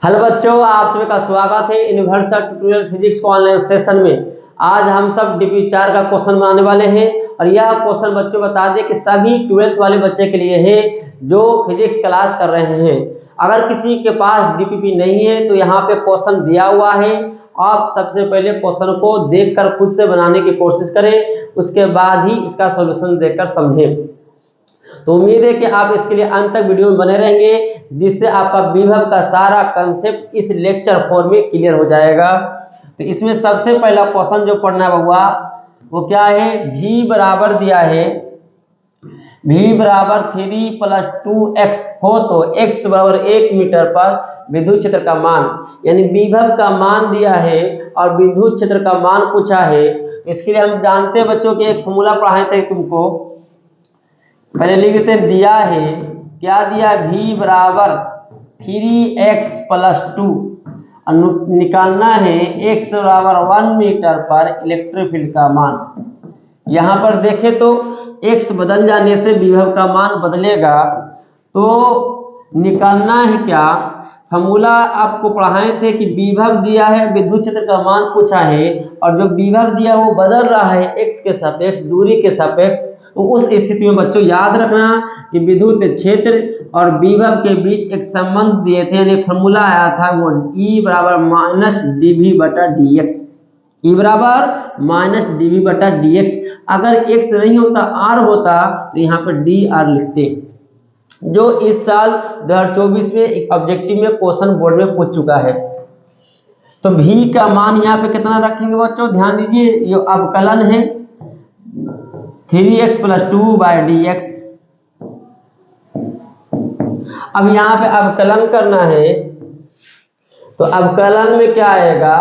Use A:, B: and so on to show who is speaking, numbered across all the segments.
A: Hello बच्चों, आप सभी का स्वागत है यूनिवर्सल ट्यूटोरियल फिजिक्स को ऑनलाइन सेशन में। आज हम सब डीपी 4 का क्वेश्चन बनाने वाले हैं और यह क्वेश्चन बच्चों बता दें कि सभी 12th वाले बच्चे के लिए है जो फिजिक्स क्लास कर रहे हैं। अगर किसी के पास डीपीपी नहीं है तो यहाँ पे क्वेश्चन दिया हुआ है। आप सबसे पहले क्वेश्चन को देखकर खुद से बनाने की कोशिश करें, उसके बाद ही इसका सॉल्यूशन देखकर समझें। तो उम्मीद है कि आप इसके लिए अंत तक वीडियो में बने रहेंगे, जिससे आपका विभव का सारा कंसेप्ट इस लेक्चर फॉर्म में क्लियर हो जाएगा। तो इसमें सबसे पहला क्वेश्चन जो पढ़ना हुआ वो क्या है, v बराबर दिया है, v बराबर 3 + 2x हो तो x बराबर 1 मीटर पर विद्युत क्षेत्र का मान, यानी विभव का मान दिया है और विद्युत क्षेत्र का मान पूछा है। इसके लिए हम जानते हैं बच्चों कि एक फॉर्मूला पढ़ाए थे तुमको, पहले लिखते दिया है, क्या दिया, v बराबर 3x + 2 निकालना है x बराबर 1 मीटर पर इलेक्ट्रिक फील्ड का मान। यहाँ पर देखें तो x बदल जाने से विभव का मान बदलेगा, तो निकालना है क्या, फॉर्मूला आपको पढ़ाए थे कि विभव दिया है, विद्युत क्षेत्र का मान पूछा है और जो विभव दिया वो बदल रहा है x के सापेक्ष, दूरी के सापेक्ष। तो उस स्थिति में बच्चों याद रखना कि विद्युत क्षेत्र और विभव के बीच एक संबंध दिए थे, यानी फॉर्मूला आया था वो E बराबर -dV/dx, E बराबर -dV/dx। अगर x नहीं होता r होता तो यहाँ पर dr लिखते, जो इस साल 2024 में एक ऑब्जेक्टिव में क्वेश्चन बोर्ड में पूछ चुका है। तो v का मान यहाँ पे कितना रखेंगे बच्चों, ध्यान दीजिए, ये अवकलन है 3x + 2/dx। अब यहाँ पे अवकलन करना है, तो अवकलन में क्या आएगा,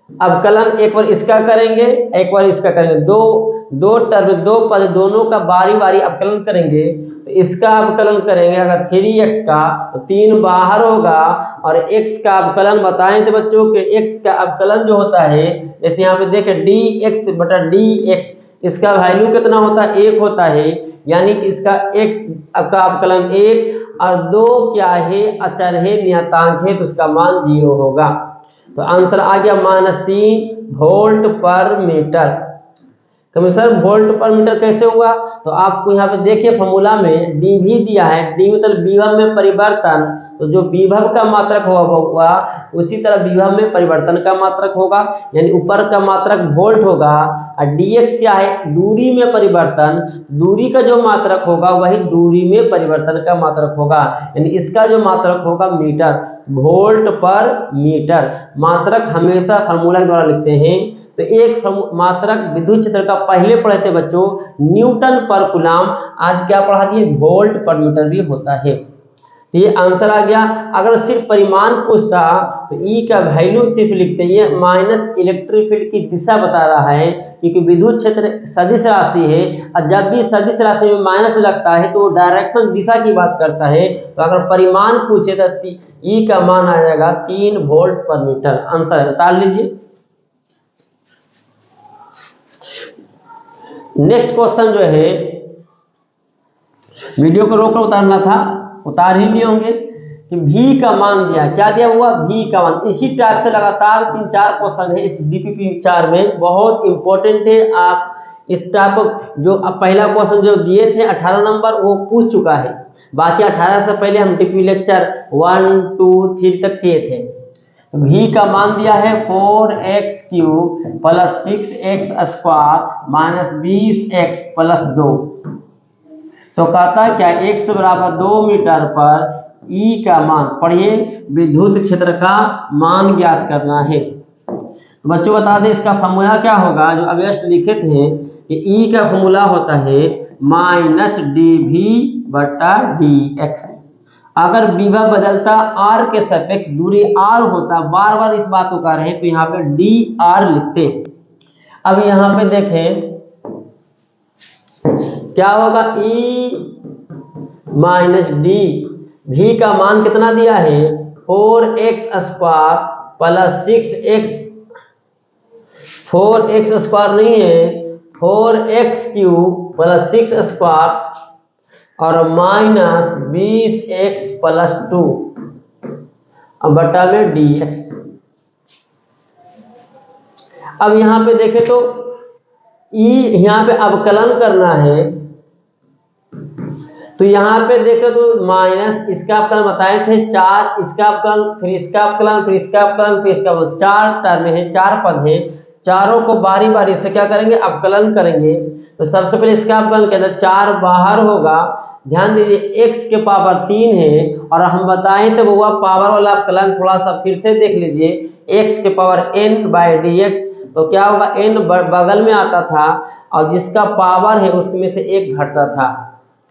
A: अवकलन एक बार इसका करेंगे एक बार इसका करेंगे, दो टर्म, दो पद दोनों का बारी बारी अवकलन करेंगे। तो इसका अवकलन करेंगे अगर 3x का तो 3 बाहर होगा, और x का अवकलन बताएं थे बच्चों कि x का अवकलन जो होता है, जैसे यहाँ पे देखें dx/dx, इसका वैल्यू कितना होता है, 1 होता है, यानी कि इसका x का अवकलन 1 और 2 क्या है, अचर है, नियतांक है, तो उसका मान 0 होगा। तो आंसर आ गया -3 वोल्ट पर मीटर। तो सर वोल्ट पर मीटर कैसे हुआ, तो आपको यहाँ पे देखिए फॉर्मूला में dV दिया है, d मतलब विभव में परिवर्तन, तो जो विभव का मात्रक होगा उसी तरह विभव में परिवर्तन का मात्रक होगा, यानी ऊपर का मात्रक वोल्ट होगा, और dx क्या है, दूरी में परिवर्तन, दूरी का जो मात्रक होगा वही दूरी में परिवर्तन का मात्रक होगा, यानी इसका जो मात्रक होगा मीटर, वोल्ट पर मीटर। मात्रक हमेशा फॉर्मूला के द्वारा लिखते हैं। तो एक मात्रक विद्युत क्षेत्र का पहले पढ़े थे बच्चों न्यूटन पर कूलम, आज क्या पढ़ा दिए, वोल्ट पर मीटर भी होता है। तो ये आंसर आ गया। अगर सिर्फ परिमाण पूछता तो E का वैल्यू सिर्फ लिखते हैं, माइनस इलेक्ट्रिक फील्ड की दिशा बता रहा है, क्योंकि विद्युत क्षेत्र सदिश राशि है और जब भी सदिश राशि में माइनस लगता है तो वो डायरेक्शन दिशा की बात करता है। तो अगर परिमाण पूछे तो E का मान आ जाएगा 3 वोल्ट पर मीटर। आंसर बता लीजिए। नेक्स्ट क्वेश्चन जो है, वीडियो को रोक उतारना था, उतार ही लिए होंगे कि v का मान दिया, क्या दिया हुआ, v का मान। इसी टाइप से लगातार 3-4 क्वेश्चन है इस डीपीपी 4 में, बहुत इंपॉर्टेंट है। आप इस टाइप जो पहला क्वेश्चन जो दिए थे 18 नंबर वो पूछ चुका है, बाकी 18 से पहले हम डीपीपी लेक्चर 1, 2, 3 तक किए थे। तो v का मान दिया है 4x³ + 6x² - 20x + 2। तो कहता है क्या, x बराबर 2 मीटर पर E का मान, पढ़िए, विद्युत क्षेत्र का मान ज्ञात करना है। तो बच्चों बता दें इसका फॉर्मूला क्या होगा, जो अभ्यस्त लिखे थे कि E का फॉर्मूला होता है -dV/dx। अगर विभव बदलता r के सापेक्ष, दूरी r होता, बार बार इस बात को कह रहे हैं तो यहाँ पे dr लिखते। अब यहाँ पे देखें क्या होगा, E - d, v का मान कितना दिया है, 4x² + 6x, 4x² नहीं है, 4x³ + 6² और -20x + 2। बटा में dx। अब यहाँ पे देखें तो यहाँ पे अवकलन करना है, तो यहाँ पे देखें तो माइनस इसका अवकलन बताए थे 4, इसका अवकलन, फिर इसका अवकलन, फिर इसका अवकलन, फिर इसका अवकलन, 4 टर्म है, 4 पद है, चारों को बारी बारी से क्या करेंगे, अवकलन करेंगे। तो सबसे पहले इसका अवकलन किया, 4 बाहर होगा। ध्यान दीजिए x के पावर 3 है, और हम बताए थे वो पावर वाला अवकलन थोड़ा सा फिर से देख लीजिए, x के पावर n बाय dx, तो क्या होगा, n बगल में आता था और जिसका पावर है उसमें से 1 घटता था,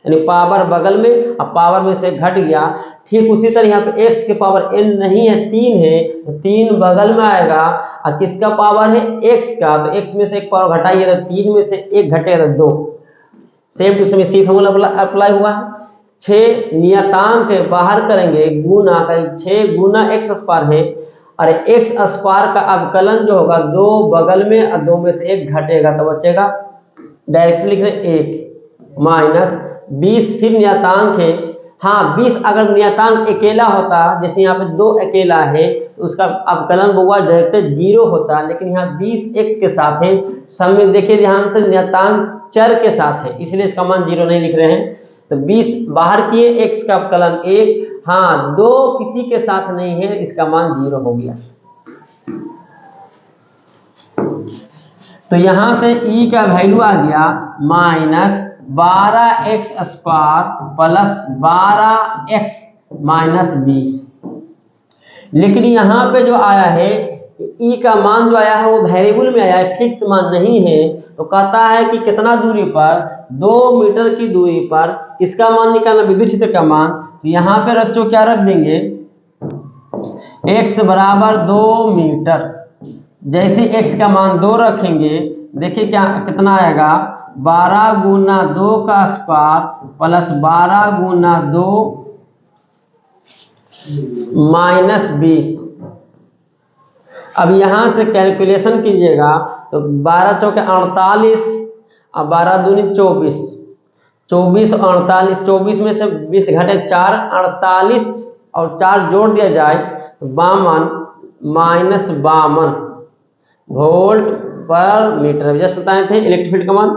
A: यानी पावर बगल में और पावर में से घट गया। ठीक उसी तरह यहाँ पे x के पावर n नहीं है, 3 है, तो 3 बगल में आएगा, और किसका पावर है, x का, तो x में से 1 पावर घटाइए तो 3 में से 1 घटेगा 2। सेम टू सेम इसी फॉर्मूला अप्लाई हुआ है। 6 नियतांक है, बाहर करेंगे गुना, 6 गुना x स्क्वायर है, और x स्क्वायर का अवकलन जो होगा 2 बगल में और 2 में से 1 घटेगा, तो बचेगा, डायरेक्ट लिख रहे 1 माइनस 20, फिर नियतांक है, हाँ 20 अगर नियतांक अकेला होता, जैसे यहाँ पे 2 अकेला है तो उसका अवकलन होगा डायरेक्ट 0 होता, लेकिन यहाँ 20 x के साथ है, सब में देखिए ध्यान से नियतांक चर के साथ है, इसलिए इसका मान 0 नहीं लिख रहे हैं। तो 20 बाहर किए, x का अवकलन 1, हाँ 2 किसी के साथ नहीं है, इसका मान 0 हो गया। तो यहां से e का वैल्यू आ गया minus 12x square plus 12x minus 20। लेकिन यहाँ पे जो आया है e का मान जो आया है वो वेरिएबल में आया है, फिक्स मान नहीं है। तो कहता है कि कितना दूरी पर, 2 मीटर की दूरी पर किसका मान निकालना, विद्युत क्षेत्र का मान। तो यहाँ पे बच्चों क्या रख देंगे, x बराबर 2 मीटर, जैसे x का मान 2 रखेंगे, देखिए क्या कितना आएगा, 12 गुना 2 का स्क्वायर प्लस 12 गुना 2 माइनस 20। अब यहां से कैलकुलेशन कीजिएगा तो 12 चौके 48 और 12 दूनी 24, 24 और 48, 24 में से 20 घटे 4, 48 और 4 जोड़ दिया जाए तो 52 माइनस 52 वोल्ट पर मीटर। जैसे बताए थे इलेक्ट्रिक फील्ड का मान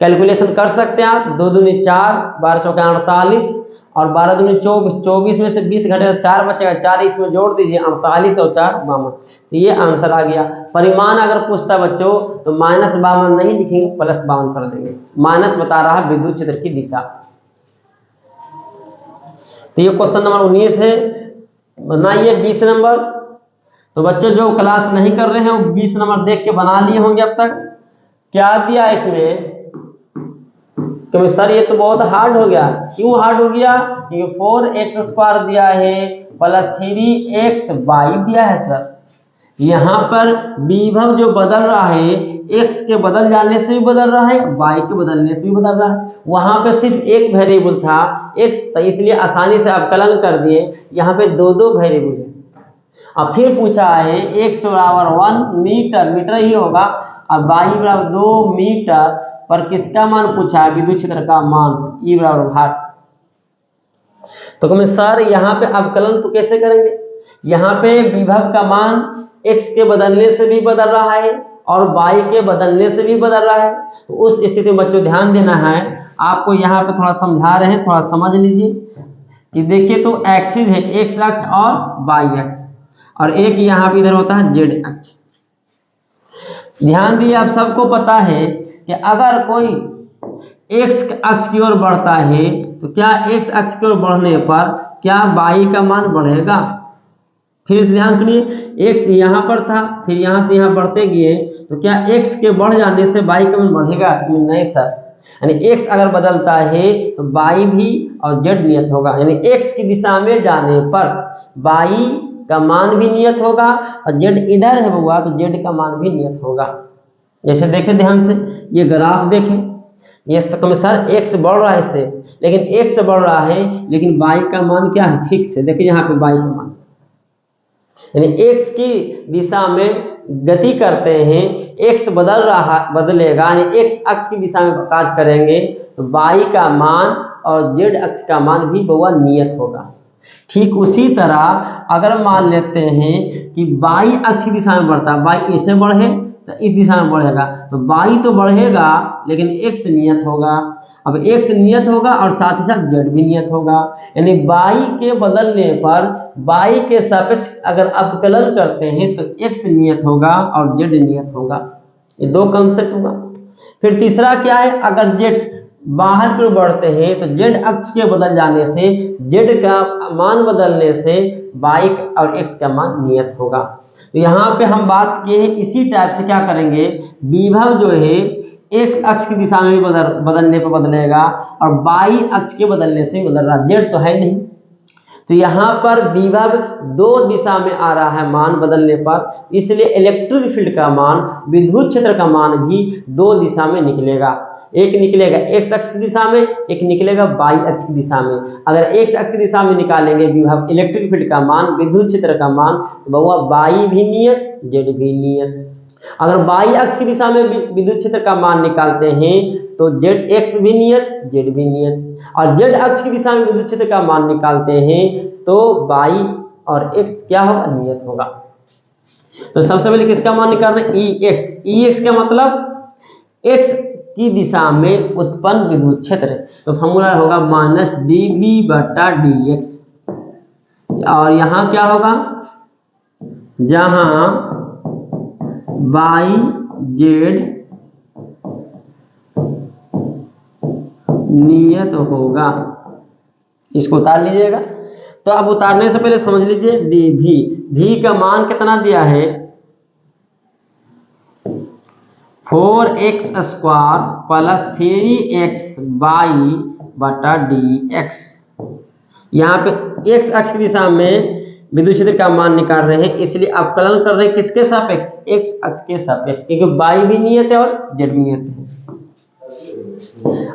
A: कैलकुलेशन कर सकते हैं आप, 2 दूनी 4, 12 चौके 48 और 12 दूनी 24, 24 में से 20 घटे 4 बचेगा, 4 इसमें जोड़ दीजिए, 48 और 4 52। तो ये आंसर आ गया। परिमाण अगर पूछता बच्चों तो माइनस 52 नहीं लिखेंगे, प्लस 52 कर देंगे, माइनस बता रहा है विद्युत क्षेत्र की दिशा। तो ये क्वेश्चन नंबर 19 है, बनाइए 20 नंबर। तो बच्चों जो क्लास नहीं कर रहे हैं वो 20 नंबर देख के बना लिए होंगे अब तक। क्या दिया इसमें, क्योंकि सर ये तो बहुत हार्ड हो गया। क्यों हार्ड हो गया, क्योंकि 4x स्क्वायर दिया है प्लस 3xy दिया है सर। यहाँ पर विभव जो बदल रहा है x के बदल जाने से भी बदल रहा है, y के बदलने से भी बदल रहा है। वहां पे सिर्फ एक वेरिएबल था x, तो इसलिए आसानी से अवकलन कर दिए। यहाँ पे 2 वेरिएबल है। अब फिर पूछा है x बराबर 1 मीटर, मीटर ही होगा, और y बराबर 2 मीटर पर किसका मान पूछा है, विद्युत क्षेत्र का मान, E बराबर भार। तो कमें सर यहाँ पे अवकलन तो कैसे करेंगे, यहाँ पे विभव का मान x के बदलने से भी बदल रहा है और y के बदलने से भी बदल रहा है। तो उस स्थिति में बच्चों ध्यान देना है, आपको यहाँ पे थोड़ा समझा रहे हैं, थोड़ा समझ लीजिए कि देखिए तो एक्सिस है x अक्ष और y अक्ष, और एक यहाँ पे इधर होता है z अक्ष। ध्यान दिए, आप सबको पता है कि अगर कोई x अक्ष की ओर बढ़ता है तो क्या x अक्ष की ओर बढ़ने पर क्या y का मान बढ़ेगा। फिर इस ध्यान सुनिए, x यहाँ पर था, फिर यहाँ से यहाँ बढ़ते गए, तो क्या x के बढ़ जाने से y का मान बढ़ेगा, नहीं सर। यानी x अगर बदलता है तो y भी और z नियत होगा, यानी x की दिशा में जाने पर y का मान भी नियत होगा, और z इधर है हुआ तो z का मान भी नियत होगा। जैसे देखें ध्यान से, ये ग्राफ देखें, ये सर x बढ़ रहा है इससे, लेकिन x बढ़ रहा है लेकिन y का मान क्या है, फिक्स है। देखिए यहाँ पे y का मान, यानी x की दिशा में गति करते हैं, x बदलेगा, यानी x अक्ष की दिशा में कार्य करेंगे तो y का मान और z अक्ष का मान भी बहुआ नियत होगा। ठीक उसी तरह अगर मान लेते हैं कि बाई अक्ष की दिशा में बढ़ता है, बाई ऐसे बढ़े तो इस दिशा में बढ़ेगा, तो बाई तो बढ़ेगा लेकिन एक्स नियत होगा। अब एक्स नियत होगा और साथ ही साथ जेड भी नियत होगा, यानी बाई के बदलने पर बाई के सापेक्ष अगर अवकलन करते हैं तो एक्स नियत होगा और जेड नियत होगा। ये दो कंसेप्ट होगा। फिर तीसरा क्या है, अगर जेड बाहर की ओर बढ़ते हैं तो जेड अक्ष के बदल जाने से, जेड का मान बदलने से बाई और एक्स का मान नियत होगा। तो यहाँ पे हम बात किए हैं इसी टाइप से क्या करेंगे, विभव जो है एक्स अक्ष की दिशा में भी बदलने पर बदलेगा और बाई अक्ष के बदलने से भी बदल रहा, जेड तो है नहीं। तो यहाँ पर विभव दो दिशा में आ रहा है मान बदलने पर, इसलिए इलेक्ट्रिक फील्ड का मान, विद्युत क्षेत्र का मान भी दो दिशा में निकलेगा। एक निकलेगा एक्स अक्ष की दिशा में, एक निकलेगा बाई अक्ष की दिशा में। अगर एक्स अक्ष की दिशा में निकालेंगे विभव इलेक्ट्रिक फील्ड का मान, विद्युत क्षेत्र का मान, तो बहुआ बाई भी नियत, जेड भी नियत। अगर बाई अक्ष की दिशा में विद्युत क्षेत्र का मान निकालते हैं तो जेड एक्स भी नियत, जेड भी नियत, और जेड अक्ष की दिशा में विद्युत क्षेत्र का मान निकालते हैं तो बाई और एक्स क्या होगा, नियत होगा। तो सबसे पहले किसका मान निकालना है, ई एक्स। ई एक्स का मतलब एक्स की दिशा में उत्पन्न विद्युत क्षेत्र, तो फॉर्मूला होगा माइनस डी वी बटा डी एक्स। और यहां क्या होगा, जहां बाई जेड नियत होगा, इसको उतार लीजिएगा। तो अब उतारने से पहले समझ लीजिए डी भी, भी का मान कितना दिया है, 4x square plus 3x by बटा डी एक्स। यहाँ पे एक्स अक्ष की दिशा में विद्युत क्षेत्र का मान निकाल रहे हैं, इसलिए अवकलन कर रहे हैं किसके सापेक्ष, एक्स अक्ष के सापेक्ष, क्योंकि बाई भी नियत है और जेड भी नियत है।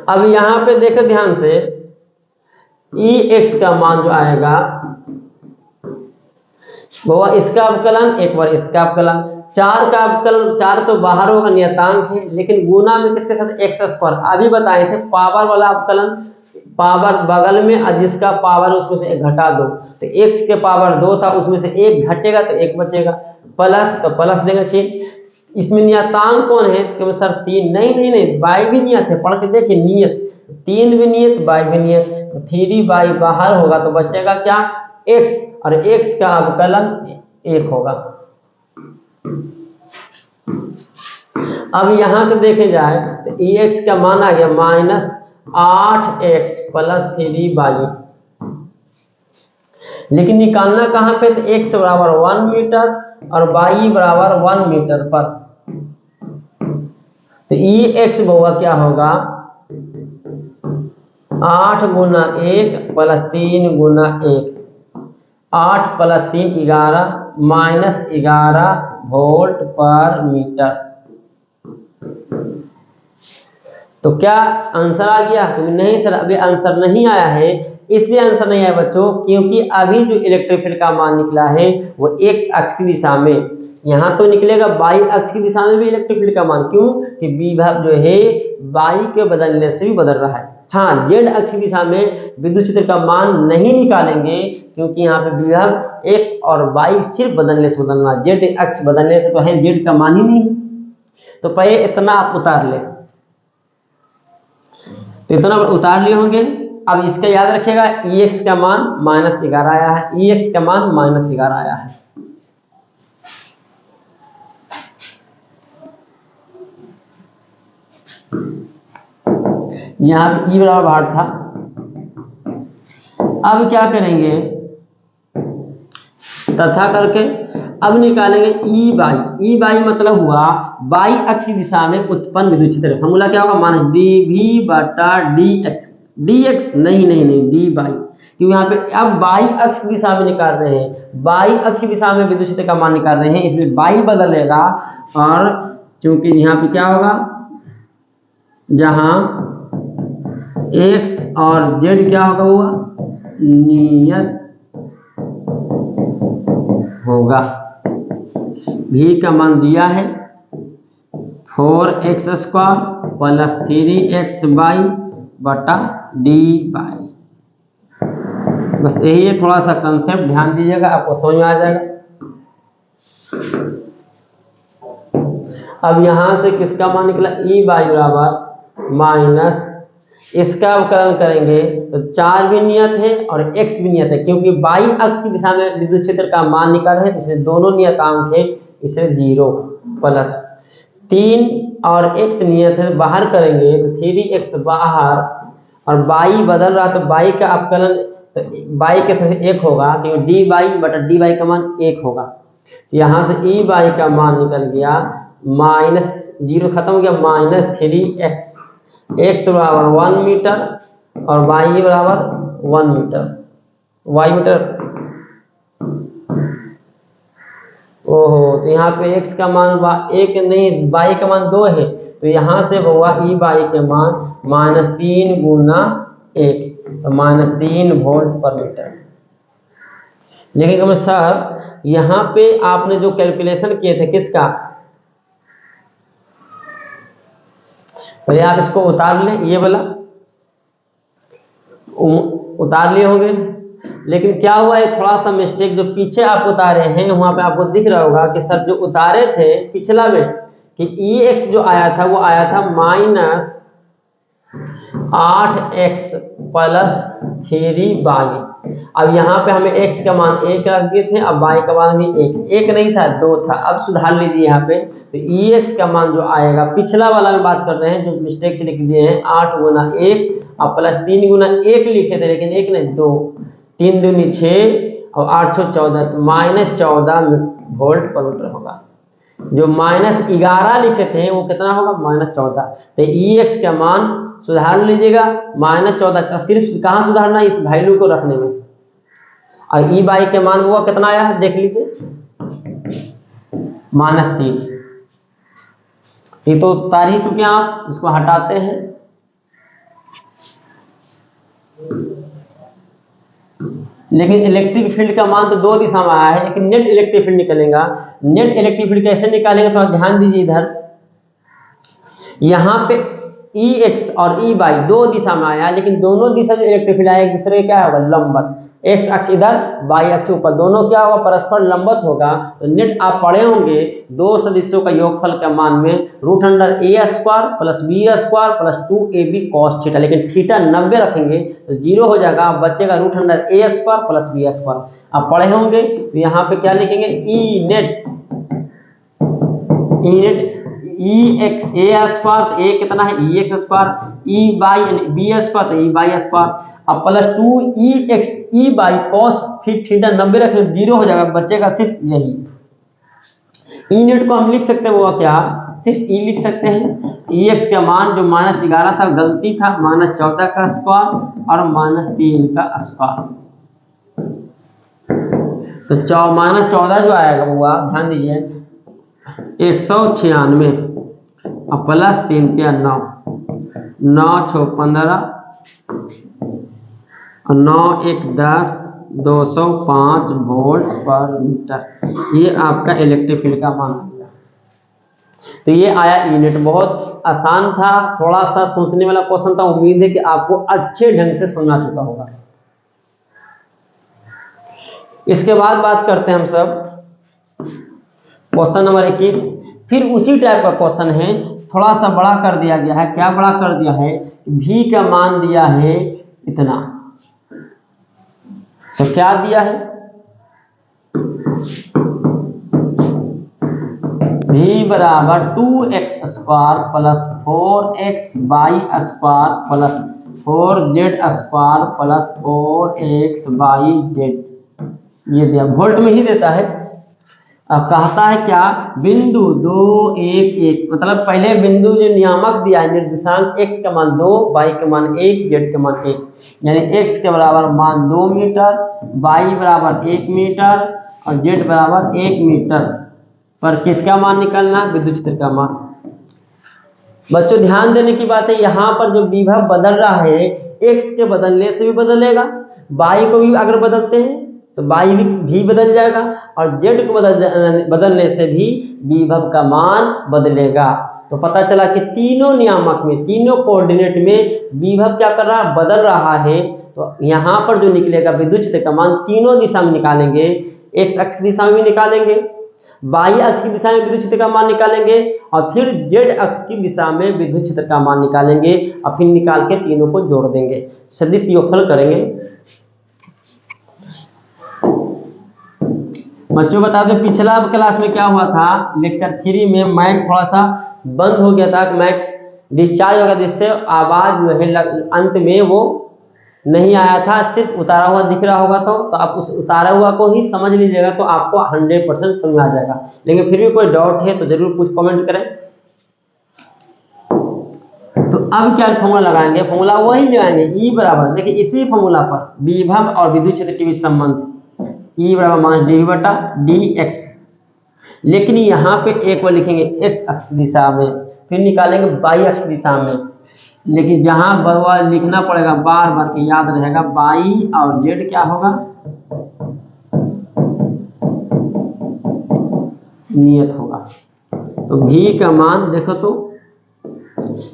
A: अब यहाँ पे देखो ध्यान से, ई एक्स का मान जो आएगा वो इसका अवकलन, एक बार इसका अवकलन, 4 का अवकलन, 4 तो बाहर होगा नियतांक है, लेकिन गुना में किसके साथ, एक्स स्क्वायर। अभी बताए थे पावर वाला अवकलन, पावर बगल में जिसका पावर उसमें से एक घटा दो, तो एक्स के पावर 2 था, उसमें से एक घटेगा तो एक बचेगा, प्लस तो प्लस देना चाहिए। इसमें नियतांक कौन है, क्योंकि सर 3, नहीं बाई भी नियत है, पढ़ के देखिए नियत, 3 भी नियत, बाई भी नियत, तो 3 बाई बाहर होगा तो बचेगा क्या, एक्स, और एक्स का अवकलन 1 होगा। अब यहां से देखे जाए तो ई एक्स का मान आ गया माइनस 8x प्लस 3 बाई, लेकिन निकालना कहां पे, तो x बराबर 1 मीटर और बाई बराबर 1 मीटर पर। तो ई एक्स होगा क्या होगा, 8 गुना 1 प्लस 3 गुना 1, 8 प्लस 3 11 माइनस 11 वोल्ट पर मीटर। तो क्या आंसर आ गया, नहीं सर अभी आंसर नहीं आया है। इसलिए आंसर नहीं आया बच्चों क्योंकि अभी जो इलेक्ट्रिक फील्ड का मान निकला है वो एक्स अक्ष की दिशा में, यहाँ तो निकलेगा बाई अक्ष की दिशा में भी इलेक्ट्रिक फील्ड का मान, क्यों कि विभव जो है बाई के बदलने से भी बदल रहा है। हाँ, जेड अक्ष की दिशा में विद्युत क्षेत्र का मान नहीं निकालेंगे क्योंकि यहाँ पे विभव एक्स और बाई सिर्फ बदलने से बदलना, जेड अक्ष बदलने से तो है जेड का मान ही नहीं। तो पहले इतना आप उतार ले, तो इतना उतार लिए होंगे। अब इसका याद रखिएगा, ई एक्स का मान -11 आया है, ई एक्स का मान -11 आया है। यहाँ पे ई बराबर बाहर था। अब क्या करेंगे, तथा करके अब निकालेंगे ई बाई। ई बाई मतलब हुआ बाई अक्ष की दिशा में उत्पन्न विद्युत क्षेत्र। फॉर्मूला क्या होगा, माइनस डी वी बटा डी एक्स। डी एक्स नहीं डी बाई, क्योंकि यहाँ पे अब बाई अक्ष की दिशा में निकाल रहे हैं, बाई अक्ष की दिशा में विद्युत क्षेत्र का मान निकाल रहे हैं, इसलिए बाई बदलेगा। और चूंकि यहाँ पे क्या होगा, जहां एक्स और जेड क्या होगा, हुआ नियत होगा। भी का मान दिया है 4x square plus 3x by बटा डी बाई। बस यही है, थोड़ा सा कंसेप्ट ध्यान दीजिएगा, आपको समझ में आ जाएगा। अब यहां से किसका मान निकला, ई बाई बराबर माइनस, इसका अवकलन करेंगे तो 4 भी नियत है और x भी नियत है, क्योंकि बाई अक्ष की दिशा में विद्युत क्षेत्र का मान निकल रहे हैं, इसलिए दोनों नियतांक है, इसलिए 0 प्लस 3 और x नियत है, बाहर करेंगे तो 3x बाहर, और बाई बदल रहा तो बाई का अवकलन, तो बाई के साथ 1 होगा, क्योंकि डी बाई बटा डी बाई का मान 1 होगा। यहाँ से ई बाई का मान निकल गया माइनस, 0 खत्म हो गया, माइनस 3x, x बराबर 1 मीटर और y बराबर 1 मीटर, y मीटर। ओहो, तो यहाँ पे x का मान 1 नहीं, y का मान 2 है, तो यहाँ से होगा ई बाई के मान माइनस 3 गुना 1, तो माइनस 3 वोल्ट पर मीटर। लेकिन कमें सर यहाँ पे आपने जो कैलकुलेशन किए थे किसका, पहले आप इसको उतार लें, ये वाला उतार लिए होंगे, लेकिन क्या हुआ है, थोड़ा सा मिस्टेक, जो पीछे आप उतारे हैं वहां पे आपको दिख रहा होगा कि सर जो उतारे थे पिछला में कि EX जो आया था वो आया था माइनस 8x प्लस 3y। अब यहाँ पे हमें x का मान 1 रख दिए थे, अब y का मान भी 1 नहीं था, 2 था। अब सुधार लीजिए यहाँ पे, तो EX का मान जो आएगा, पिछला वाला में बात कर रहे हैं जो मिस्टेक से लिख दिए हैं, 8 गुना 1 और प्लस 3 गुना 1 लिखे थे, लेकिन 1 नहीं 2, 3 दूनी 6 और 8 14, माइनस 14 वोल्ट पर मीटर होगा। जो माइनस 11 लिखे थे वो कितना होगा, माइनस 14। तो EX का मान सुधार लीजिएगा, माइनस 14 का सिर्फ कहाँ सुधारना है, इस वैल्यू को रखने में। और ई बाई के मान हुआ कितना आया है देख लीजिए, माइनस 3। ये तो उतार ही चुके हैं आप, इसको हटाते हैं। लेकिन इलेक्ट्रिक फील्ड का मान तो 2 दिशा में आया है, लेकिन नेट इलेक्ट्रिक फील्ड निकलेगा। नेट इलेक्ट्रिक फील्ड कैसे निकालेंगे, थोड़ा ध्यान दीजिए इधर। यहाँ पे EX और ई बाई 2 दिशा में आया, लेकिन दोनों दिशा में इलेक्ट्रिक फील्ड आया, एक दूसरे क्या होगा, लंबवत। x अक्ष इधर, y अक्ष ऊपर, दोनों क्या होगा, परस्पर लंबवत होगा। तो नेट आप पढ़े होंगे, 2 सदिशों का योगफल के मान में √a² plus b² plus 2ab cos theta, लेकिन थीटा 90 रखेंगे तो 0 हो जाएगा, बचेगा √a² प्लस b²। आप पढ़े होंगे, तो यहाँ पे क्या लिखेंगे, E net EX a² a कितना है, EX², ई बाई b² तो ई बाई², अब plus 2EX E by cos फिर थीटा 90 रखें, 0 हो जाएगा, बचेगा सिर्फ यही। ई नेट को हम लिख सकते हैं, वो क्या, सिर्फ ई लिख सकते हैं। EX का मान जो माइनस 11 था, गलती था, माइनस 14 का स्क्वायर और माइनस 3 का स्क्वायर, तो माइनस 14 जो आएगा वो ध्यान दीजिए 196 और प्लस 3 के 9, 9 6 15 और 9 1 10, 205 वोल्ट पर मीटर। ये आपका इलेक्ट्रिक फील्ड का मान है। तो ये आया ई नेट, बहुत आसान था, थोड़ा सा सोचने वाला क्वेश्चन था। उम्मीद है कि आपको अच्छे ढंग से समझ आ चुका होगा। इसके बाद बात करते हैं हम सब क्वेश्चन नंबर 21। फिर उसी टाइप का क्वेश्चन है, थोड़ा सा बड़ा कर दिया गया है। क्या बड़ा कर दिया है, भी का मान दिया है इतना, तो क्या दिया है, v बराबर 2x² plus 4xy² plus 4z² plus 4xyz, ये दिया, वोल्ट में ही देता है। अब कहता है क्या, बिंदु 2 1 1, मतलब पहले बिंदु जो नियामक दिया है निर्देशांक, x का मान 2, y का मान 1, z का मान 1, यानी x के बराबर मान 2 मीटर, y बराबर 1 मीटर और z बराबर 1 मीटर पर किसका मान निकलना, विद्युत क्षेत्र का मान। बच्चों ध्यान देने की बात है, यहाँ पर जो विभव बदल रहा है, x के बदलने से भी बदलेगा, y को भी अगर बदलते हैं तो y भी बदल जाएगा और z को बदलने से भी विभव का मान बदलेगा। तो पता चला कि तीनों नियामक में, तीनों कोऑर्डिनेट में विभव क्या कर रहा है, बदल रहा है। तो यहाँ पर जो निकलेगा विद्युत क्षेत्र का मान तीनों दिशा में निकालेंगे, एक्स अक्ष की दिशा में भी निकालेंगे, वाई अक्ष की दिशा में विद्युत क्षेत्र का मान निकालेंगे और फिर जेड अक्ष की दिशा में विद्युत क्षेत्र का मान निकालेंगे और फिर निकाल के तीनों को जोड़ देंगे, सदिश योगफल करेंगे। बच्चों बता दो पिछला क्लास में क्या हुआ था, लेक्चर 3 में माइक थोड़ा सा बंद हो गया था, माइक डिस्चार्ज हो गया जिससे आवाज जो है अंत में वो नहीं आया था, सिर्फ उतारा हुआ दिख रहा होगा तो आप उस उतारा हुआ को ही समझ लीजिएगा तो आपको 100% समझ आ जाएगा। लेकिन फिर भी कोई डाउट है तो जरूर कुछ कमेंट करें। तो अब क्या फॉर्मूला लगाएंगे, फॉर्मूला वही लगाएंगे ई बराबर, देखिए इसी फॉर्मूला पर विभव और विद्युत क्षेत्र के बीच संबंध ई बराबर माइनस डी बटा डी एक्स, लेकिन यहाँ पे एक बार लिखेंगे एक्स अक्ष की दिशा में, फिर निकालेंगे वाई अक्ष की दिशा में, लेकिन जहां बार लिखना पड़ेगा बार बार के याद रहेगा वाई और जेड क्या होगा नियत होगा। तो भी का मान देखो तो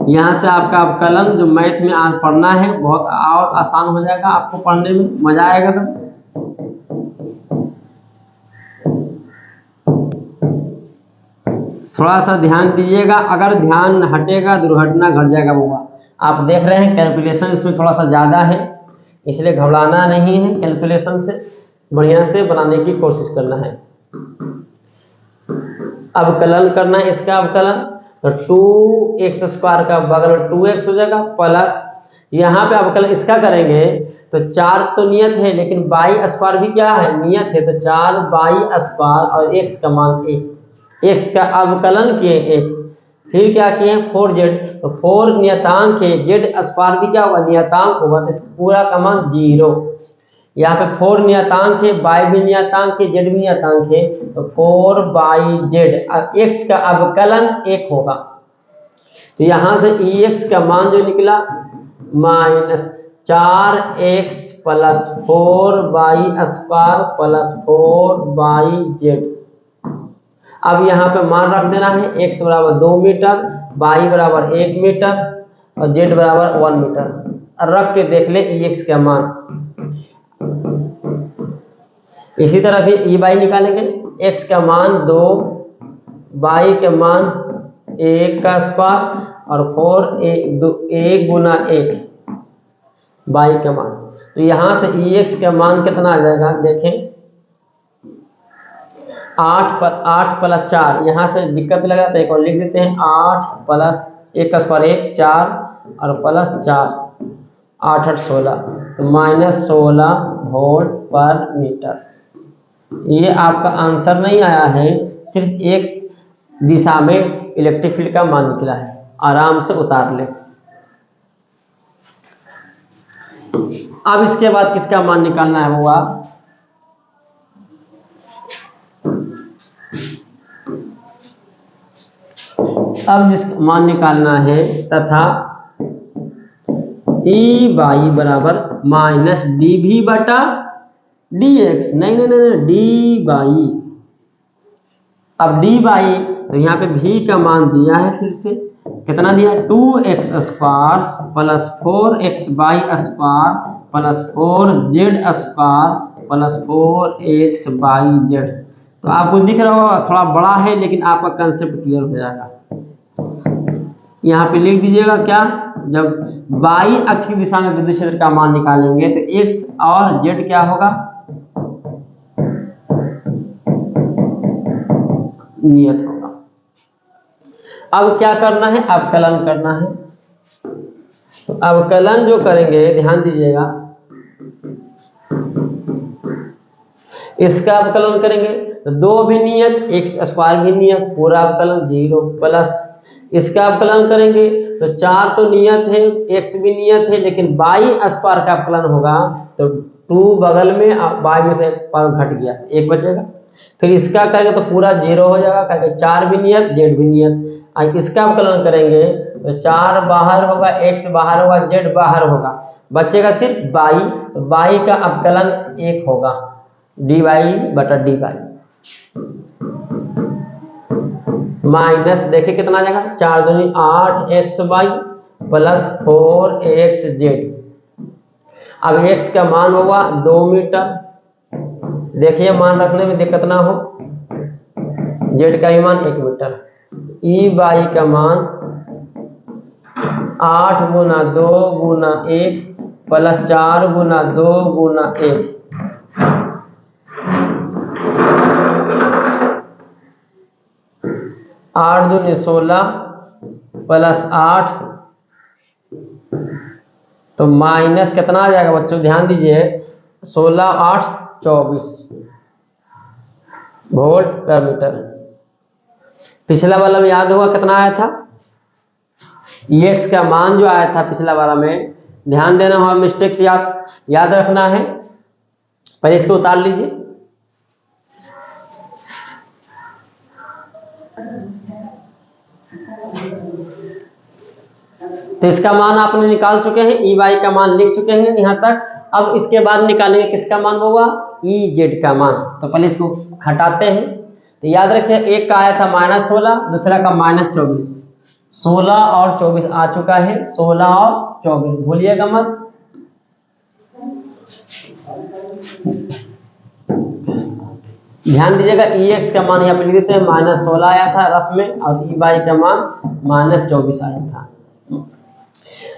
A: यहां से आपका अवकलन जो मैथ में आज पढ़ना है बहुत और आसान हो जाएगा, आपको पढ़ने में मजा आएगा। तो थोड़ा सा ध्यान दीजिएगा, अगर ध्यान हटेगा दुर्घटना घट जाएगा बुआ। आप देख रहे हैं कैलकुलेशन इसमें थोड़ा सा ज़्यादा है, इसलिए घबराना नहीं है, कैलकुलेशन से बढ़िया से बनाने की कोशिश करना है। अवकलन करना है इसका अवकलन, तो 2x² का बगल में 2x हो जाएगा प्लस यहाँ पे अवकलन इसका करेंगे तो 4 तो नियत है लेकिन y² भी क्या है नियत है, तो 4y² और x का मान 1, x का अवकलन किए 1, फिर क्या किए 4z, तो 4 नियतांक है, z² भी क्या होगा नियतांक होगा, तो इसका पूरा का मान 0। यहाँ पे 4 नियतांक है, y भी नियतांक है, z भी नियतांक है, तो 4yz x का अवकलन 1 होगा। तो यहाँ से ex का मान जो निकला minus 4x plus 4y² plus 4yz। अब यहाँ पे मान रख देना है, x बराबर 2 मीटर, y बराबर 1 मीटर और z बराबर 1 मीटर रख के देख ले ex का मान। इसी तरह फिर y निकालेंगे, x का मान 2, y का मान 1 का स्क्वायर और 1 गुना 1 y का मान। तो यहाँ से ex का मान कितना आ जाएगा देखें 8 प्लस 4, यहाँ से दिक्कत लगा तो एक और लिख देते हैं 8 प्लस 1 का स्क्वायर 1 4 और प्लस 4 8 8 16, तो माइनस 16 वोल्ट पर मीटर। ये आपका आंसर नहीं आया है, सिर्फ एक दिशा में इलेक्ट्रिक फील्ड का मान निकला है, आराम से उतार ले। अब इसके बाद किसका मान निकालना है वो आप अब जिस मान निकालना है तथा ई वाई बराबर माइनस डी भी बटा डी एक्स, नहीं डी वाई। अब डी वाई तो यहाँ पे भी का मान दिया है, फिर से कितना दिया 2x² plus 4xy² plus 4z² plus 4xyz। तो आपको दिख रहा होगा थोड़ा बड़ा है लेकिन आपका कंसेप्ट क्लियर हो जाएगा। यहाँ पे लिख दीजिएगा क्या, जब y अक्ष की दिशा में विद्युत क्षेत्र का मान निकालेंगे तो x और z क्या होगा नियत होगा। अब क्या करना है अवकलन करना है, तो अवकलन जो करेंगे ध्यान दीजिएगा, इसका अवकलन करेंगे तो 2 भी नियत x² भी नियत, पूरा अवकलन 0 प्लस इसका अवकलन करेंगे तो 4 तो नियत है, x भी नियत है, लेकिन y² का अवकलन होगा तो 2 बगल में y में से पर घट गया 1 बचेगा। फिर इसका करेंगे तो पूरा 0 हो जाएगा, क्योंकि 4 भी नियत z भी नियत। इसका अवकलन करेंगे तो 4 बाहर होगा, x बाहर होगा, z बाहर होगा, बचेगा सिर्फ y, तो y का अवकलन 1 होगा dy बटा dy माइनस देखिए कितना आ जाएगा 4 दूनी 8xy प्लस 4xz। अब x का मान होगा 2 मीटर। देखिए मान रखने में दिक्कत ना हो। z का भी मान 1 मीटर। ई बाई का मान 8 गुना 2 गुना 1 प्लस 4 गुना 2 गुना 1। 8 दूनी 16 प्लस 8 तो माइनस कितना आ जाएगा बच्चों, ध्यान दीजिए, 16 8 24 वोल्ट पर मीटर। पिछला वाला में याद होगा कितना आया था, एक्स का मान जो आया था पिछला वाला में, ध्यान देना होगा, मिस्टेक से याद रखना है। पहले इसको उतार लीजिए। तो इसका मान आपने निकाल चुके हैं, ई वाई का मान लिख चुके हैं यहां तक। अब इसके बाद निकालेंगे किसका मान होगा, ई जेड का मान। तो पहले इसको हटाते हैं। तो याद रखिए एक का आया था -16, दूसरा का -24। 16 और 24 आ चुका है, 16 और 24 भूलिएगा मत। ध्यान दीजिएगा ई एक्स का मान यहाँ पे लिख देते हैं, -16 आया था रफ में, और ई वाई का मान -24 आया था।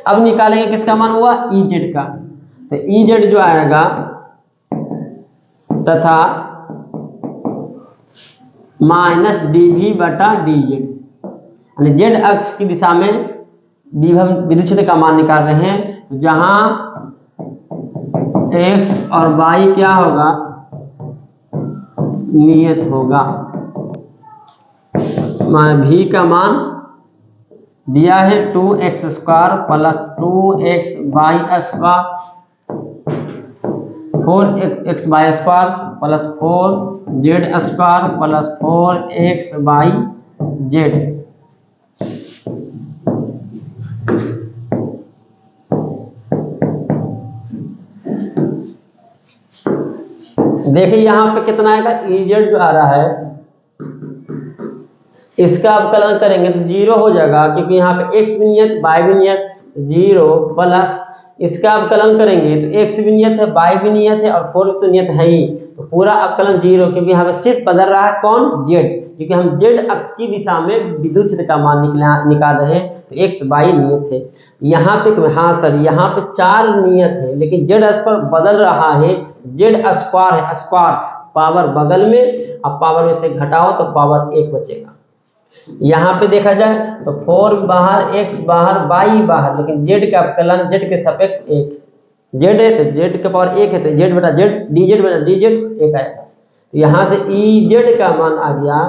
A: अब निकालेंगे किसका मान हुआ, ई जेड का। तो ई जेड जो आएगा तथा माइनस dv बटा dz, यानी जेड अक्ष की दिशा में विभव विद्युत क्षेत्र का मान निकाल रहे हैं। जहां x और y क्या होगा, नियत होगा। v का मान दिया है 2x² plus 2xy² 4xy² plus 4z² plus 4xyz। देखिए यहां पे कितना आएगा, Ez जो आ रहा है इसका अवकलन करेंगे तो 0 हो जाएगा, क्योंकि यहाँ पे x भी नियत y भी नियत, 0 प्लस इसका अवकलन करेंगे तो x भी नियत है y भी नियत है और 4 तो नियत है ही, तो पूरा अवकलन 0, क्योंकि यहाँ पे सिर्फ बदल रहा है कौन, z, क्योंकि हम z अक्ष की दिशा में विद्युत क्षेत्र का मान निकाल रहे हैं। तो x y नियत है। यहाँ पे हाँ सर यहाँ पे 4 नियत है, लेकिन z अक्ष पर बदल रहा है, z स्क्वायर है, स्क्वायर पावर बगल में, अब पावर में से घटाओ तो पावर 1 बचेगा। यहाँ पे देखा जाए तो 4 बाहर, x बाहर, y बाहर, लेकिन z का अवकलन z के सापेक्ष 1, z है तो z के पावर 1 है तो z बटा z, dz बटा dz 1 आएगा। तो यहाँ से Ez का मान आ गया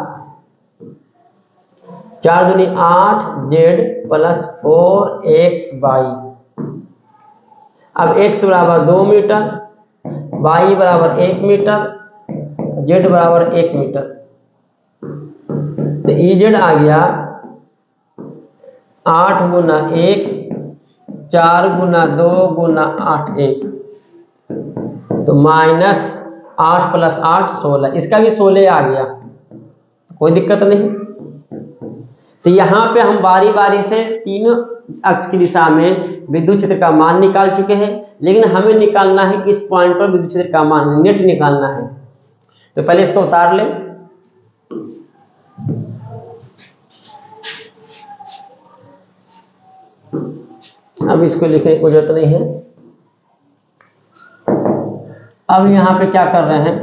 A: 4 दूनी 8z प्लस 4xy। अब x बराबर 2 मीटर, y बराबर 1 मीटर, z बराबर 1 मीटर। तो Ez आ गया 8 गुना 1 4 गुना 2 गुना 8 1, तो -8 प्लस 8 16, इसका भी 16 आ गया, कोई दिक्कत नहीं। तो यहाँ पे हम बारी बारी से तीनों अक्ष की दिशा में विद्युत क्षेत्र का मान निकाल चुके हैं, लेकिन हमें निकालना है इस पॉइंट पर विद्युत क्षेत्र का मान, नेट निकालना है। तो पहले इसको उतार ले। अब इसको लिखने की जरूरत नहीं है। अब यहाँ पे क्या कर रहे हैं,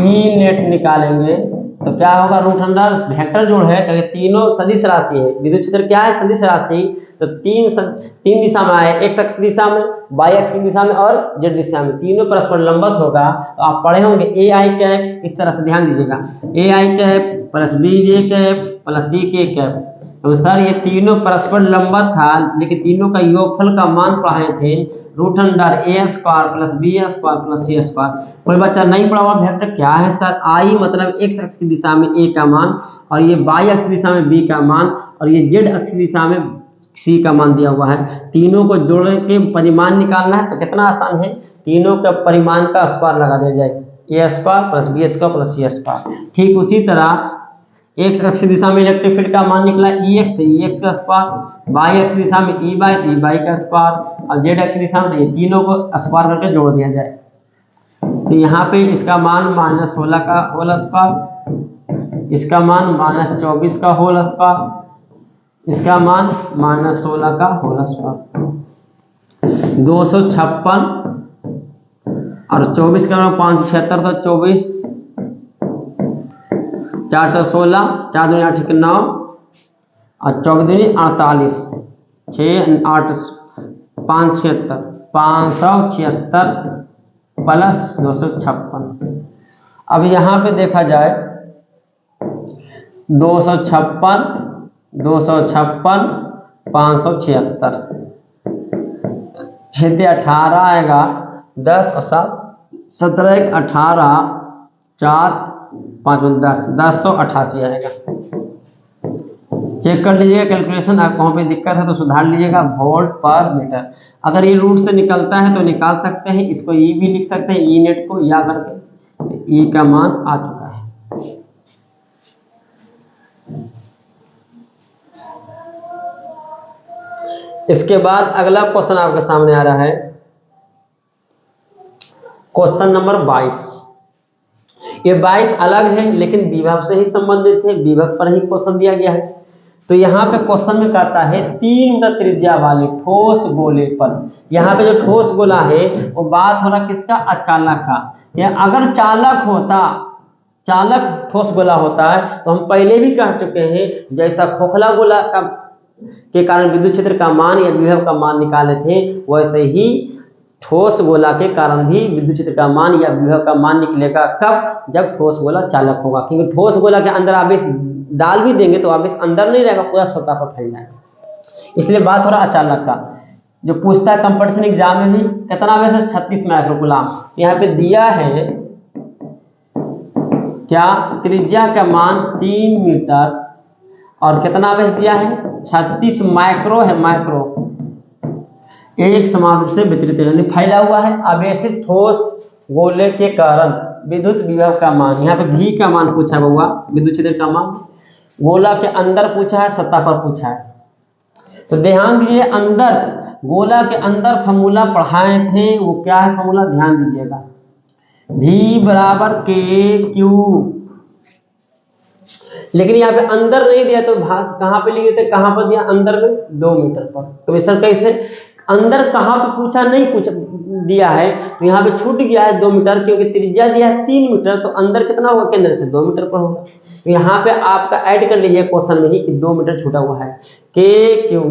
A: ई नेट निकालेंगे तो क्या होगा, रूट अंडर वेक्टर जोड़ है, क्योंकि तीनों सदिश राशि है। विद्युत क्षेत्र क्या है, सदिश राशि, तो तीन दिशा में आए, x अक्ष की दिशा में, y अक्ष की दिशा में और z दिशा में, तीनों परस्पर लंबवत होगा। तो आप पढ़े होंगे ए आई कैप, इस तरह से ध्यान दीजिएगा, A I cap plus B J cap plus C K cap. तो सर ये तीनों परस्पर लंबवत था, लेकिन तीनों का योगफल का मान पढ़ाए थे root under a² plus b² plus c²। कोई बच्चा नहीं पढ़ा हुआ वेक्टर क्या है सर, आई मतलब x अक्ष की दिशा में a का मान, और ये y अक्ष की दिशा में b का मान, और ये z अक्ष की दिशा में c का मान दिया हुआ है। तीनों को जोड़ के परिमाण निकालना है, तो कितना आसान है, तीनों का परिमाण का स्क्वायर लगा दिया जाए, a² plus b² plus c²। ठीक उसी तरह एक्स अक्ष की दिशा में इलेक्ट्रिक फील्ड का मान निकला Ex, तो Ex का स्क्वायर, वाई अक्ष की दिशा में E बाई, तो E बाई का स्क्वायर, और जेड अक्ष की दिशा में, तो ये तीनों को स्क्वायर करके जोड़ दिया जाए। तो यहाँ पे इसका मान -16 का होल स्क्वायर, इसका मान -24 का होल स्क्वायर, इसका मान -16 का होल स्क्वायर, 256 और 24 का 576, तो 24, 416, 4 दूनी 8 9 और 4 दूनी 48, 6 8 576, 576 प्लस 256। अब यहाँ पे देखा जाए 256, 256, 576, 6 18 आएगा, 10 और 7 17, 1 18, 4 5 10, 1088 आएगा। चेक कर लीजिएगा कैलकुलेशन, आपको वहाँ पे दिक्कत है तो सुधार लीजिएगा। वोल्ट पर मीटर, अगर ये रूट से निकलता है तो निकाल सकते हैं, इसको ई भी लिख सकते हैं, ई नेट को या करके, ई का मान आ चुका है। इसके बाद अगला क्वेश्चन आपके सामने आ रहा है, क्वेश्चन नंबर 22। ये 22 अलग है लेकिन विभव से ही संबंधित है, विभव पर ही क्वेश्चन दिया गया है। तो यहाँ पे क्वेश्चन में कहता है 3 मीटर त्रिज्या वाले ठोस गोले पर, यहाँ पे जो ठोस गोला है वो बात हो रहा किसका, अचालक का। या अगर चालक होता, चालक ठोस गोला होता है तो हम पहले भी कह चुके हैं, जैसा खोखला गोला का के कारण विद्युत क्षेत्र का मान या विभव का मान निकाले थे, वैसे ही ठोस गोला के कारण भी विद्युत क्षेत्र का मान या विभव का मान निकलेगा। कब, जब ठोस गोला चालक होगा, क्योंकि ठोस गोला के अंदर आवेश डाल भी देंगे तो आवेश अंदर नहीं रहेगा, पूरा सतह पर फैल जाएगा। इसलिए बात हो रहा अचालक का। जो पूछता है कंपटीशन एग्जाम में भी, कितना आवेश है, 36 माइक्रोकूलम। यहाँ पे दिया है क्या, त्रिज्या का मान 3 मीटर और कितना आवेश दिया है, 36 माइक्रो है, माइक्रो एक समान रूप से वितरित यानी फैला हुआ है आवेशित ठोस गोले के कारण विद्युत विभव का मान। यहाँ पे भी का मान पूछा है बउआ, विद्युत क्षेत्र का मान गोला के अंदर पूछा है, सतह पर पूछा है। तो ध्यान दीजिए, अंदर गोला के अंदर फॉर्मूला पढ़ाए थे, वो क्या है फॉर्मूला, ध्यान दीजिएगा, V बराबर के क्यू। लेकिन यहाँ पे अंदर नहीं दिया तो कहाँ पे लिख देते, कहाँ पर दिया, अंदर में 2 मीटर पर। तो सर कैसे, अंदर कहाँ पे पूछा, नहीं पूछा दिया है तो यहाँ पे छूट गया है 2 मीटर, क्योंकि त्रिज्या दिया है 3 मीटर, तो अंदर कितना होगा, केंद्र से 2 मीटर पर होगा। तो यहाँ पे आपका ऐड कर लीजिए क्वेश्चन में ही कि 2 मीटर छूटा हुआ है। के Q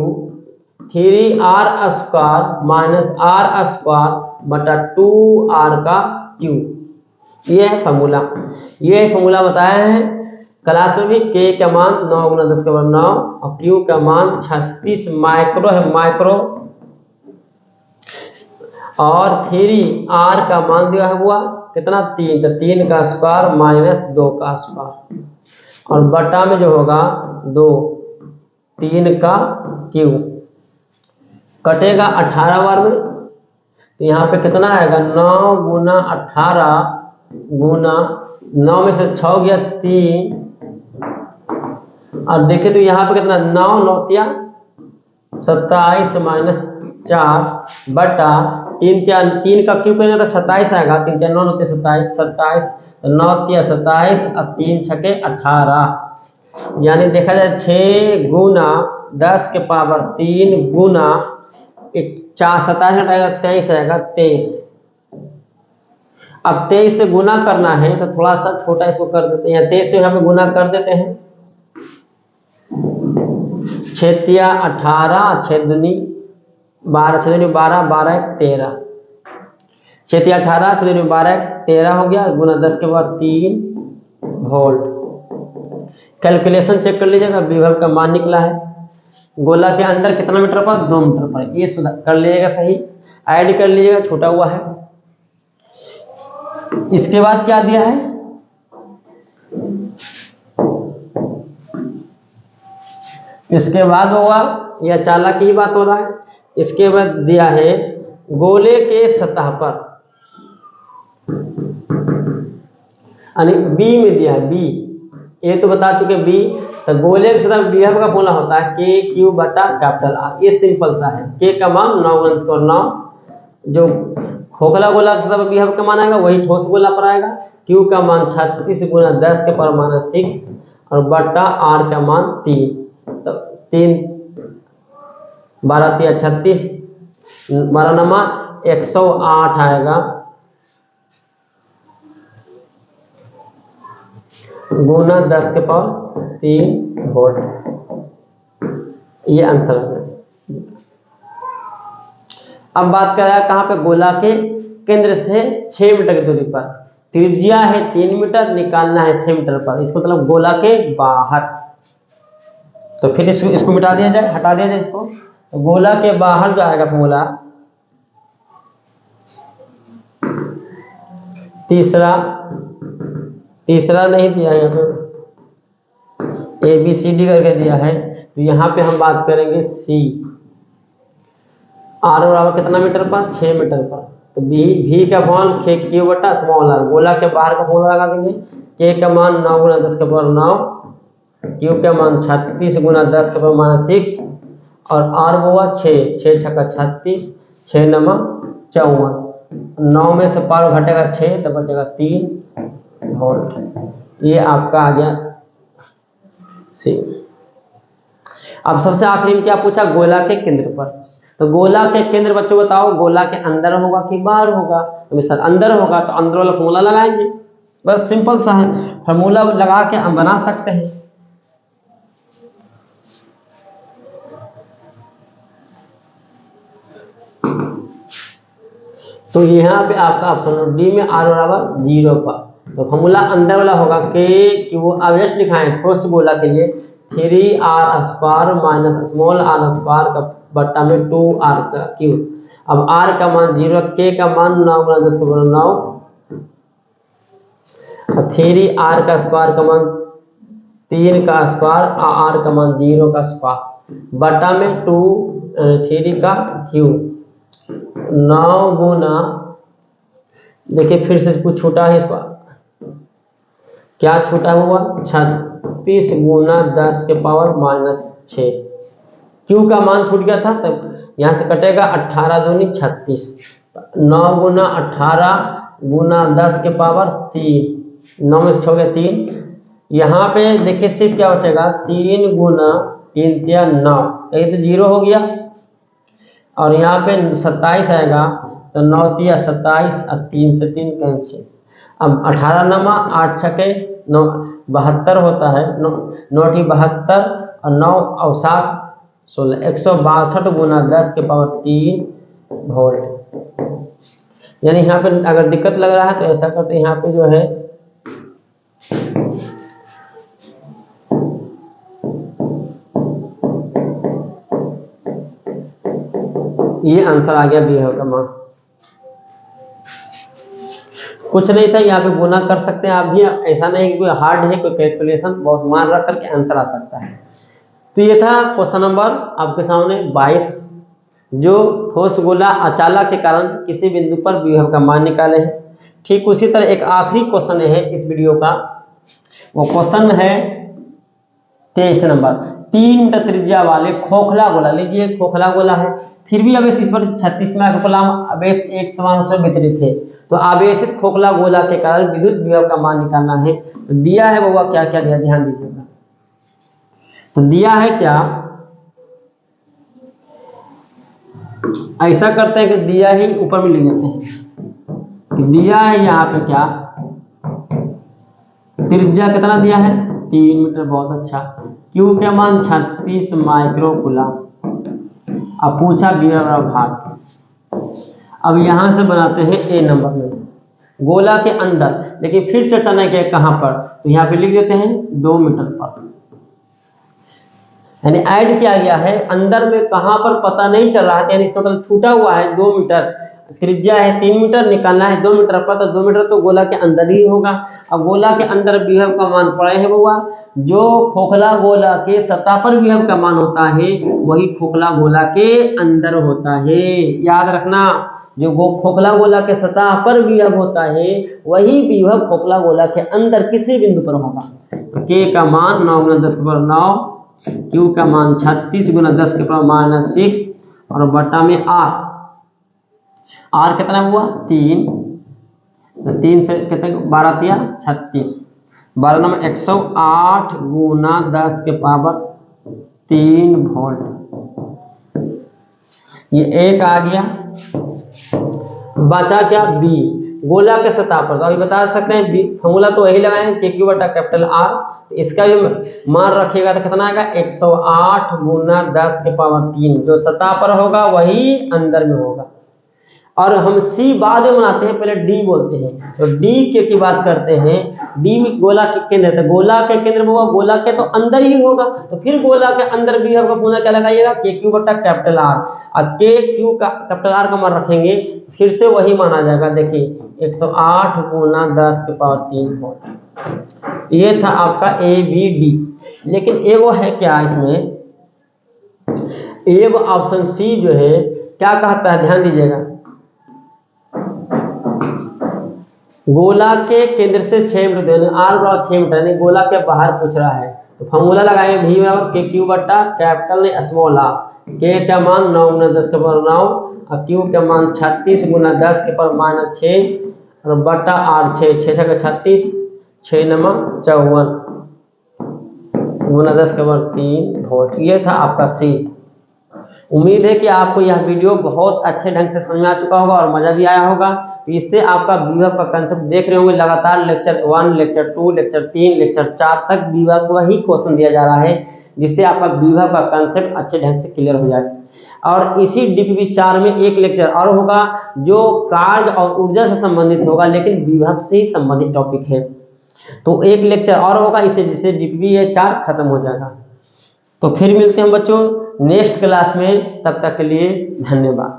A: 3r square minus r square बटा 2r का क्यू, ये है फॉर्मूला। ये फॉर्मूला बताया है क्लास में भी। के का मान 9 गुना 10 के बराबर 9 और क्यू का मान 36 माइक्रो है, माइक्रो, और 3r का मान दिया हुआ कितना, 3, तो 3 का स्क्वायर माइनस 2 का स्क्वायर और बटा में जो होगा 2, 3 का क्यू कटेगा 18 बार में, तो यहाँ पे कितना आएगा, 9 गुना 18 गुना 9 में से 6 गया 3, और देखिए तो यहाँ पे कितना, 9 9 27 माइनस 4 बटा 3 का क्यूब करेंगे तो 27 आएगा, 3 9 9 27 27, 9 27 और 3 छके 18, यानी देखा जाए 6 गुना 10 के पावर 3 गुना 4 27 हटाएगा 23 आएगा 23। अब 23 से गुना करना है तो थोड़ा सा छोटा इसको कर देते हैं, 23 से यहाँ पे गुना कर देते हैं, 6 18 6 दूनी 12 6 दूनी 12 12 1 13, 6 18 6 दूनी 12 13 हो गया, गुना 10 के बाद 3 वोल्ट। कैलकुलेशन चेक कर लीजिएगा, विभव का मान निकला है। गोला के अंदर कितना मीटर पर, 2 मीटर पर, ये सुधार कर लीजिएगा, सही ऐड कर लीजिएगा, छोटा हुआ है। इसके बाद क्या दिया है, इसके बाद होगा, यह चालक की ही बात हो रहा है। इसके बाद दिया है गोले के सतह पर, यानी बी में दिया है, बी ए तो बता चुके बी। तो गोले के सतह विभव का फॉर्मूला होता है के क्यू बटा कैपिटल आर। ये सिंपल सा है। के का मान 9 जो खोखला गोला के सतह विभव का मान आएगा वही ठोस गोला पर आएगा। क्यू का मान 36 गुना 10 के पावर माइनस 6 और बटा आर का मान 3। तो 3 12 3 36 12 नमा 108 आएगा गुना 10 के पावर 3 वोल्ट। ये आंसर है। अब बात कर रहा है कहां पे, गोला के केंद्र से 6 मीटर की दूरी पर। त्रिज्या है 3 मीटर, निकालना है 6 मीटर पर। इसको मतलब गोला के बाहर। तो फिर इसको मिटा दिया जाए, हटा दिया जाए इसको। तो गोला के बाहर जो आएगा फॉर्मूला तीसरा नहीं दिया है यहाँ पे, ए बी सी डी करके दिया है। तो यहाँ पे हम बात करेंगे सी। आर बराबर कितना मीटर पर, 6 मीटर पर। तो भी का मान के क्यू बटा स्मॉल आर। गोला के बाहर का फॉर्मूला लगा देंगे। के का मान 9 गुना 10 के पावर 9, क्यू का मान 36 गुना 10 के पावर माइनस 6 और आर हुआ 6 6 छक्का 36 6 नमा 54। 9 में से पावर घटेगा 6 तो बचेगा 3 वोल्ट। ये आपका आ गया सी। अब सबसे आखिरी में क्या पूछा, गोला के केंद्र पर। तो गोला के केंद्र बच्चों बताओ, गोला के अंदर होगा कि बाहर होगा। तो सर अंदर होगा तो अंदर वाला फॉर्मूला लगाएंगे। बस सिंपल सा है, फॉर्मूला लगा के हम बना सकते हैं। तो यहाँ पे आपका ऑप्शन डी में आर बराबर 0 पर। तो फॉर्मूला अंदर वाला होगा कि वो आवेश लिखाएं ठोस गोला के लिए 3r square minus small r square का बट्टा में 2r का क्यूब। अब r का मान 0, k का मान 9 गुना 10 के पावर 9 और 3r का स्क्वायर का मान 3 का स्क्वायर और r का मान 0 का स्क्वायर बट्टा में 2 3 का क्यूब। 9 गुना, देखिए फिर से कुछ छोटा है, इसको क्या छोटा हुआ 36 गुना 10 के पावर माइनस 6। क्यू का मान छूट गया था, तब यहाँ से कटेगा 18 दूनी 36। 9 गुना 18 गुना 10 के पावर 3, 9 में से छो गया 3। यहाँ पे देखिए सिर्फ क्या बचेगा 3 गुना 3 या 9, ये तो 0 हो गया। और यहाँ पे 27 आएगा तो 9 तिया 27 और 3 से 3 कैंसिल। अब 18 नमा 8 छके 9 72 होता है, 9 टी 72 और 9 और 7 16, 162 गुना 10 के पावर 3 वोल्ट। यानी यहाँ पे अगर दिक्कत लग रहा है तो ऐसा करते हैं, यहाँ पे जो है ये आंसर आ गया बी का मान। कुछ नहीं था, यहाँ पे गुना कर सकते हैं आप भी। ऐसा नहीं कि कोई हार्ड है, कोई कैलकुलेशन बहुत मान रख करके आंसर आ सकता है। तो ये था क्वेश्चन नंबर आपके सामने 22, जो ठोस गोला अचालक के कारण किसी बिंदु पर विभव का मान निकाले है। ठीक उसी तरह एक आखिरी क्वेश्चन है इस वीडियो का, वो क्वेश्चन है 23 नंबर। 3 मीटर त्रिज्या वाले खोखला गोला, लीजिए खोखला गोला है, फिर भी आवेश इस पर 36 कूलम आवेश एक समान रूप से वितरित है। तो आवेशित खोखला गोला के कारण विद्युत विभव का मान निकालना है। तो दिया है वो क्या क्या दिया, ध्यान दीजिएगा। तो दिया है क्या, ऐसा करते हैं कि दिया ही ऊपर में लिख देते हैं। दिया है यहाँ पे क्या, त्रिज्या कितना दिया है 3 मीटर, बहुत अच्छा। क्यू का मान 36 माइक्रो कूलम। अब पूछा विभव भाग। अब यहां से बनाते हैं ए नंबर में गोला के अंदर, लेकिन फिर चर्चा नहीं किया कहां पर, तो यहां पे लिख देते हैं 2 मीटर पर। यानी ऐड किया गया है अंदर में, कहां पर पता नहीं चल रहा है, यानी इसका मतलब छूटा हुआ है 2 मीटर। त्रिज्या है 3 मीटर, निकालना है 2 मीटर पर, तो 2 मीटर तो गोला के अंदर ही होगा। अब गोला के अंदर विभव का मान पड़े है हुआ, जो खोखला गोला के सतह पर विभव का मान होता है वही खोखला गोला के अंदर होता है। याद रखना, जो खोखला गोला के सतह पर विभव होता है वही विभव खोखला गोला के अंदर किसी बिंदु पर होगा। तो k का मान 9 × 10 के पावर 9, q का मान 36 × 10 के पावर -6 और बटा में r कितना हुआ 3, तो 3 से कितने 12 तिया 36, 12 नंबर 108 × 10 के पावर 3 वोल्ट। ये एक आ गया। बचा क्या b, गोला के सतह पर। तो अभी बता सकते हैं b फॉर्मूला तो वही लगाएंगे KQ बटा कैपिटल R। तो इसका भी मान रखिएगा तो कितना आएगा 108 × 10 के पावर 3, जो सतह पर होगा वही अंदर में होगा। और हम C बाद में बनाते हैं, पहले D बोलते हैं। तो D की बात करते हैं, D गोला के केंद्र है, तो गोला के केंद्र में होगा, गोला के तो अंदर ही होगा। तो फिर गोला के अंदर भी आपका फॉर्मूला क्या लगाइएगा KQ बटा कैपिटल R। और KQ का कैपिटल R का मान रखेंगे, फिर से वही माना जाएगा। देखिए 108 × 10 के पावर 3 वोल्ट। ये था आपका ABD। लेकिन एगो है क्या इसमें, एगो ऑप्शन C जो है क्या कहता है, ध्यान दीजिएगा, गोला के केंद्र से 6 मीटर, r बराबर 6 मीटर, यानी गोला के बाहर पूछ रहा है। तो फॉर्मूला लगाएंगे v बराबर KQ बटा कैपिटल ने स्मॉल r। k का मान 9 × 10 के पावर 9 और q का मान 36 × 10 के पावर -6 और बटा r 6, 6 का 36, 6 नंबर 54 × 10 के पावर 3 वोल्ट। ये था आपका C। उम्मीद है कि आपको यह वीडियो बहुत अच्छे ढंग से समझ में आ चुका होगा और मजा भी आया होगा। तो इससे आपका विभव का कंसेप्ट देख रहे होंगे, लगातार लेक्चर 1, लेक्चर 2, लेक्चर 3, लेक्चर 4 तक विभव का ही क्वेश्चन दिया जा रहा है, जिससे आपका विभव का कंसेप्ट अच्छे ढंग से क्लियर हो जाए। और इसी DPP 4 में एक लेक्चर और होगा जो कार्य और ऊर्जा से संबंधित होगा, लेकिन विभव से ही संबंधित टॉपिक है। तो एक लेक्चर और होगा इसे, जिससे DPP 4 खत्म हो जाएगा। तो फिर मिलते हैं बच्चों नेक्स्ट क्लास में, तब तक के लिए धन्यवाद।